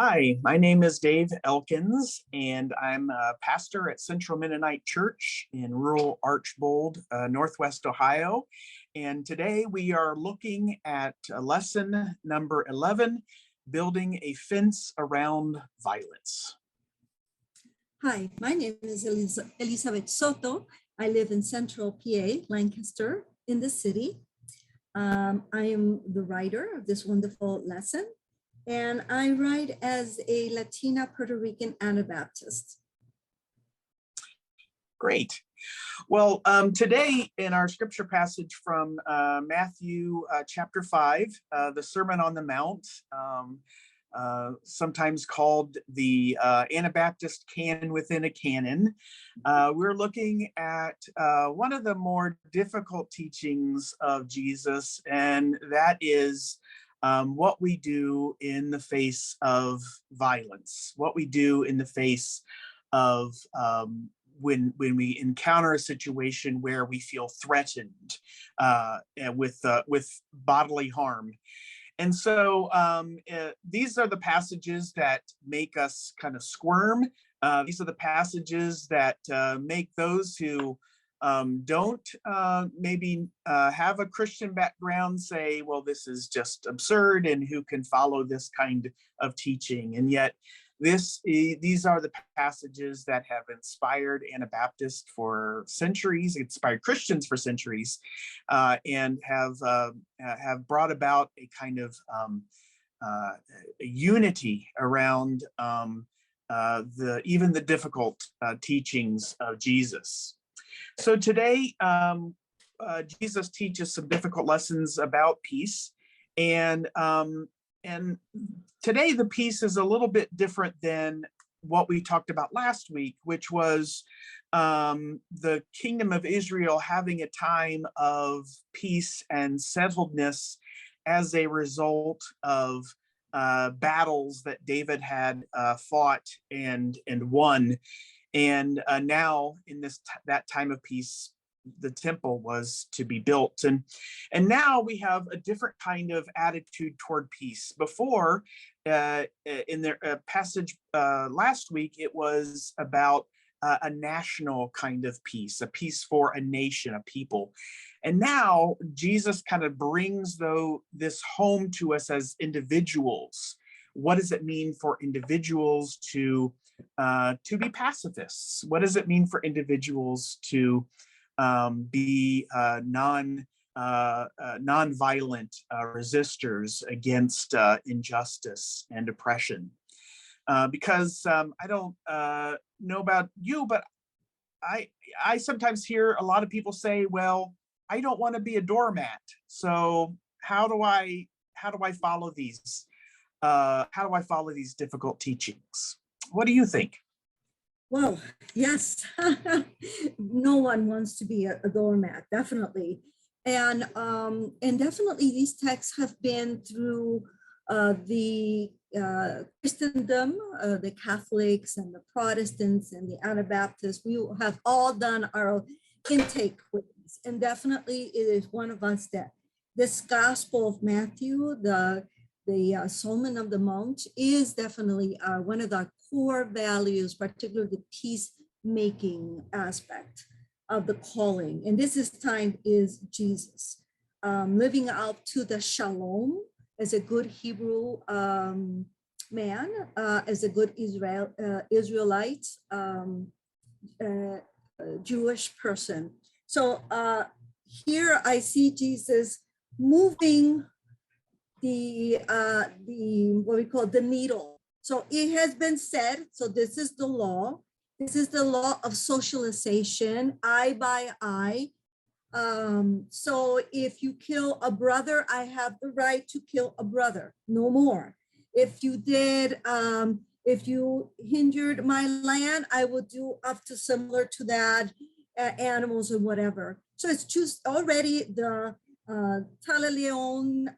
Hi, my name is Dave Elkins, and I'm a pastor at Central Mennonite Church in rural Archbold, Northwest Ohio. And today we are looking at lesson number 11, building a fence around violence. Hi, my name is Elizabeth Soto. I live in Central PA, Lancaster, in the city. I am the writer of this wonderful lesson, and I write as a Latina Puerto Rican Anabaptist. Great. Well, today in our scripture passage from Matthew chapter 5, the Sermon on the Mount, sometimes called the Anabaptist canon within a canon, we're looking at one of the more difficult teachings of Jesus, and that is what we do in the face of violence, what we do in the face of when we encounter a situation where we feel threatened with bodily harm. And so these are the passages that make us kind of squirm. These are the passages that make those who don't maybe have a Christian background say, well, this is just absurd, and who can follow this kind of teaching. And yet these are the passages that have inspired Anabaptists for centuries, inspired Christians for centuries, and have brought about a kind of unity around even the difficult teachings of Jesus. So today, Jesus teaches some difficult lessons about peace, and today the peace is a little bit different than what we talked about last week, which was the kingdom of Israel having a time of peace and settledness as a result of battles that David had fought and won. And now in that time of peace, the temple was to be built. And now we have a different kind of attitude toward peace. Before, in the passage last week, it was about a national kind of peace, a peace for a nation, a people. And now Jesus kind of brings this home to us as individuals. What does it mean for individuals to be pacifists? What does it mean for individuals to be non-violent resistors against injustice and oppression? Because I don't know about you, but I sometimes hear a lot of people say, well, I don't want to be a doormat. So how do I follow these? How do I follow these difficult teachings? What do you think? Well, yes, no one wants to be a doormat, definitely. And definitely these texts have been through the Christendom, the Catholics and the Protestants and the Anabaptists. We have all done our intake quiz, and definitely it is one of us that this Gospel of Matthew, the Sermon on the Mount, is definitely one of the core values, particularly the peacemaking aspect of the calling. And this time is Jesus living out to the shalom as a good Hebrew man, as a good Israelite, Jewish person. So here I see Jesus moving the what we call the needle. So it has been said, so this is the law. This is the law of socialization, eye by eye. So if you kill a brother, I have the right to kill a brother, no more. If you hindered my land, I will do up to similar to that, animals or whatever. So it's just already the Talaleon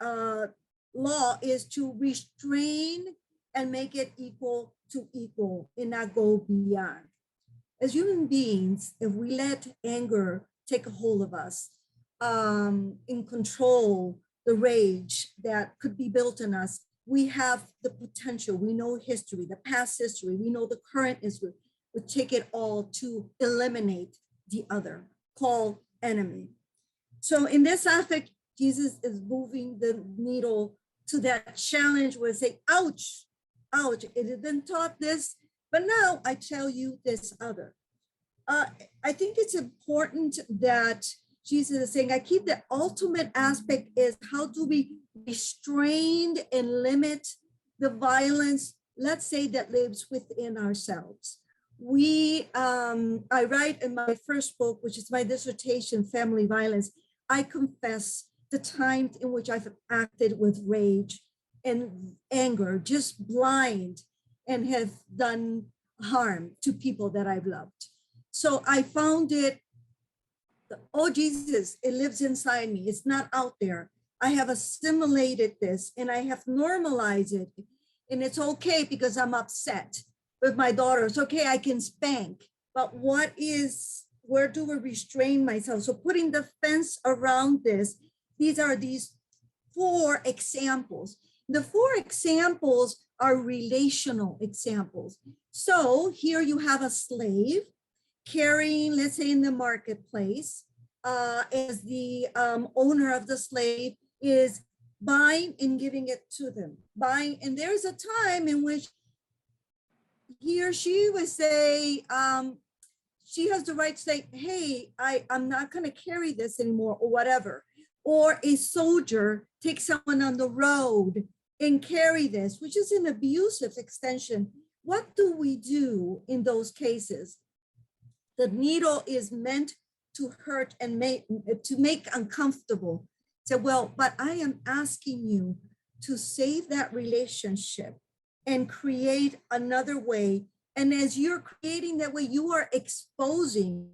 law is to restrain and make it equal to equal and not go beyond. As human beings, if we let anger take a hold of us and control the rage that could be built in us, we have the potential, we know history, the past history, we know the current history, we take it all to eliminate the other, call enemy. So in this aspect, Jesus is moving the needle to that challenge where say, ouch, ouch, it has been taught this, but now I tell you this other. I think it's important that Jesus is saying, I keep the ultimate aspect is how do we restrain and limit the violence, let's say, that lives within ourselves. I write in my first book, which is my dissertation, Family Violence, I confess the times in which I've acted with rage and anger, just blind, and have done harm to people that I've loved. So I found it, oh Jesus, it lives inside me. It's not out there. I have assimilated this and I have normalized it. And it's okay because I'm upset with my daughter. It's okay, I can spank. But where do I restrain myself? So putting the fence around this, these are these 4 examples. The 4 examples are relational examples. So here you have a slave carrying, let's say in the marketplace, as the owner of the slave is buying and giving it to them. Buying, and there's a time in which he or she would say, she has the right to say, hey, I'm not going to carry this anymore or whatever. Or a soldier takes someone on the road and carry this, which is an abusive extension. What do we do in those cases? The needle is meant to hurt and to make uncomfortable. So, well, but I am asking you to save that relationship and create another way. And as you're creating that way, you are exposing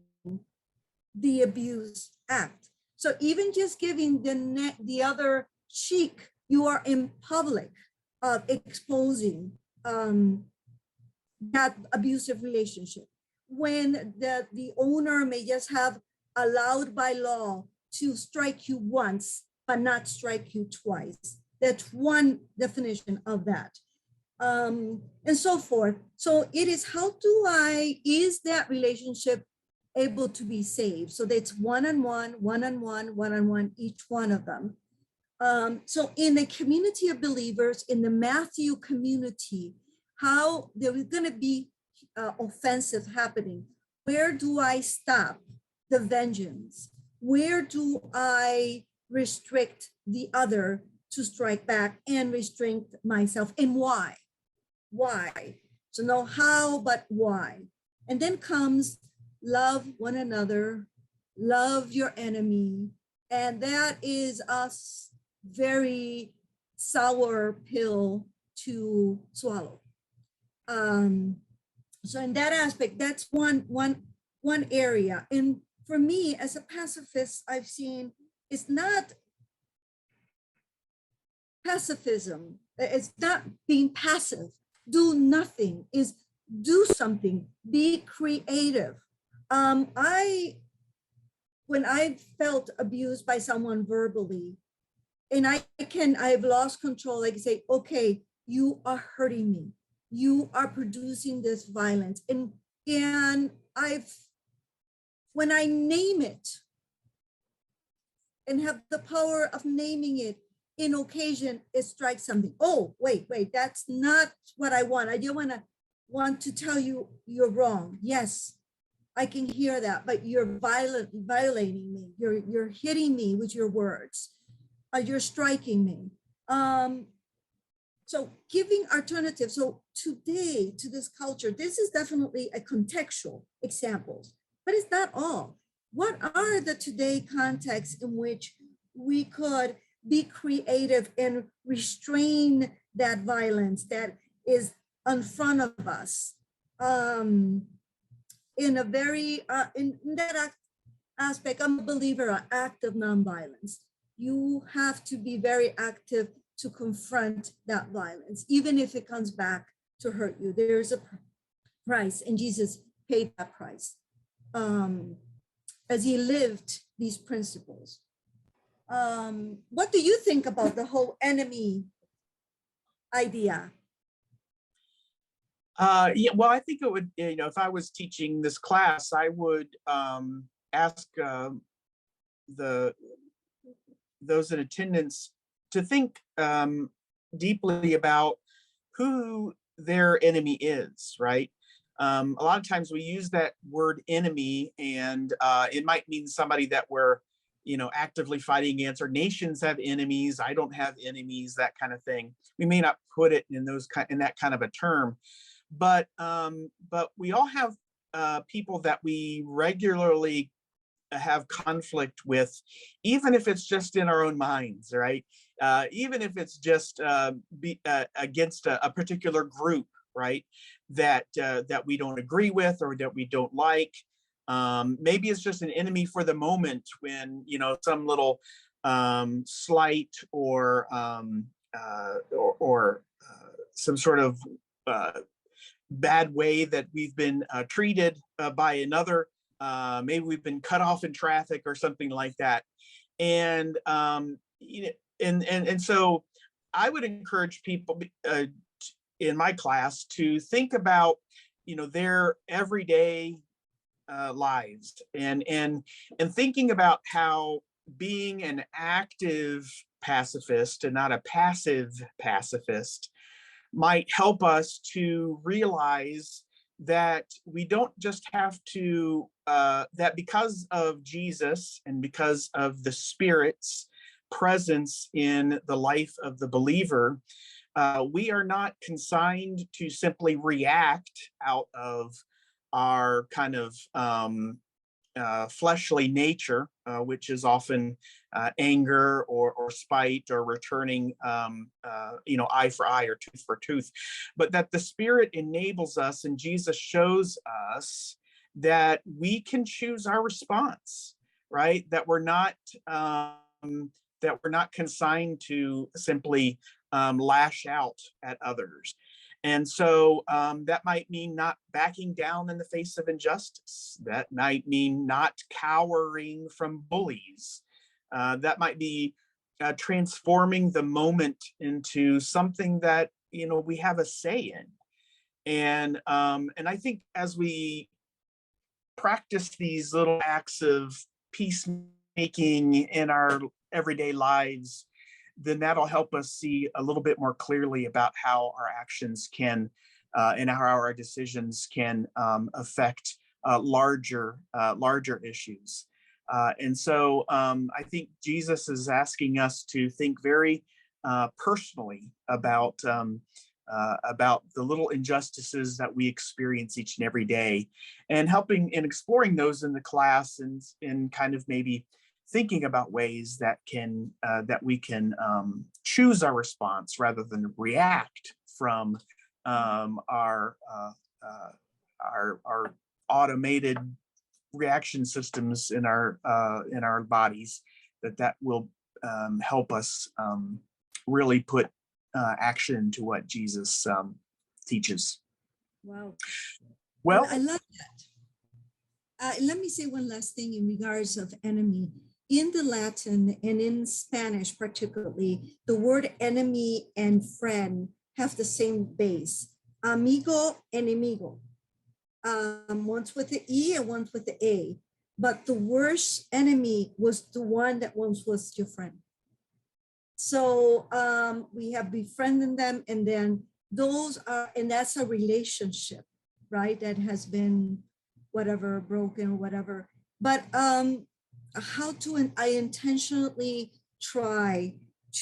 the abuse act. So even just giving the other cheek, you are in public exposing that abusive relationship. When the owner may just have allowed by law to strike you once, but not strike you twice. That's one definition of that. And so forth. So it is, how is that relationship able to be saved? So that's one-on-one, one-on-one, one-on-one, each one of them. So in the community of believers, in the Matthew community, how there is going to be offensive happening. Where do I stop the vengeance? Where do I restrict the other to strike back and restrain myself? And why? Why? So no how, but why? And then comes love one another, love your enemy. And that is a very sour pill to swallow. So in that aspect, that's one area. And for me, as a pacifist, I've seen it's not pacifism. It's not being passive. Do nothing. Is do something. Be creative. When I felt abused by someone verbally, and I've lost control. I can say, okay, you are hurting me. You are producing this violence. And when I name it and have the power of naming it, in occasion, it strikes something. Oh, wait, that's not what I want. I don't want to tell you you're wrong. Yes, I can hear that, but you're violating me. You're hitting me with your words. You're striking me. So giving alternatives. So today, to this culture, this is definitely a contextual example, but it's not all. What are the today contexts in which we could be creative and restrain that violence that is in front of us in a very, in that aspect? I'm a believer of active nonviolence. You have to be very active to confront that violence, even if it comes back to hurt you. There's a price, and Jesus paid that price as he lived these principles. What do you think about the whole enemy idea? Yeah, well, I think it would, if I was teaching this class, I would ask the those in attendance to think deeply about who their enemy is, right? A lot of times we use that word enemy, and it might mean somebody that we're, actively fighting against. Or nations have enemies. I don't have enemies, that kind of thing. We may not put it in that kind of a term, but we all have people that we regularly have conflict with, even if it's just in our own minds, right? Even if it's just against a particular group, right? That we don't agree with or that we don't like. Maybe it's just an enemy for the moment when, some little slight or some sort of bad way that we've been treated by another. Maybe we've been cut off in traffic or something like that. And and so I would encourage people in my class to think about, their everyday lives, and thinking about how being an active pacifist and not a passive pacifist might help us to realize that we don't just have to, that because of Jesus and because of the Spirit's presence in the life of the believer, we are not consigned to simply react out of our kind of fleshly nature, which is often anger or spite or returning, eye for eye or tooth for tooth, but that the Spirit enables us, and Jesus shows us that we can choose our response, right? That we're not consigned to simply lash out at others. And so that might mean not backing down in the face of injustice. That might mean not cowering from bullies. That might be transforming the moment into something that, we have a say in. And I think as we practice these little acts of peacemaking in our everyday lives, then that'll help us see a little bit more clearly about how our actions can and how our decisions can affect larger issues. And so I think Jesus is asking us to think very personally about the little injustices that we experience each and every day, and helping and exploring those in the class, and kind of maybe thinking about ways that we can choose our response rather than react from our automated reaction systems in our bodies. That will help us really put action to what Jesus teaches. Wow. Well, I love that. Let me say one last thing in regards of enemy. In the Latin and in Spanish particularly, the word enemy and friend have the same base. Amigo, enemigo. One's with the E and one's with the A. But the worst enemy was the one that once was your friend. So we have befriended them, and then and that's a relationship, right? That has been whatever, broken, whatever. But I intentionally try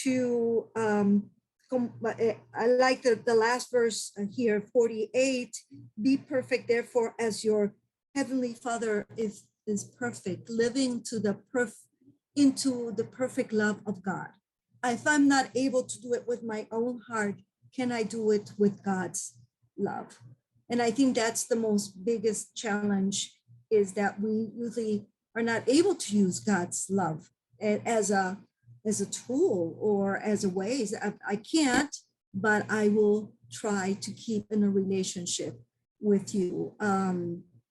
to, I like the last verse here, 48, be perfect, therefore, as your heavenly Father is perfect, living into the perfect love of God. If I'm not able to do it with my own heart, can I do it with God's love? And I think that's the most biggest challenge, is that we usually are not able to use God's love as a tool or as a way. I can't, but I will try to keep in a relationship with you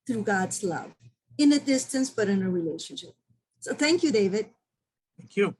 through God's love, in a distance, but in a relationship. So thank you, David. Thank you.